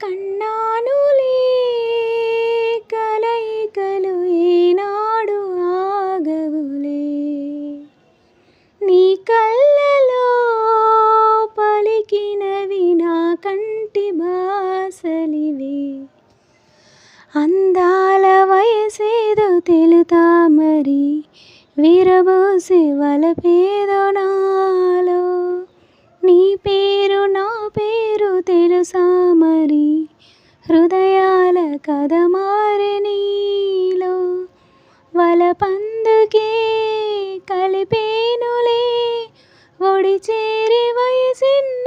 కన్నానులే కలయికలు ఏనాడు ఆగవులే, నీ కళ్ళలో పలికినవి నా కంటి భాసలివే. అందాల వయసేదో తెలుతా మరి, విరబోసే వలపేదో నాలో. నీ పేరు నా పేరు తెలుసా మరి, హృదయాల కథ మారే నీలో. వలపందుకే కలిపేనులే ఒడి చేరి వయసిన్న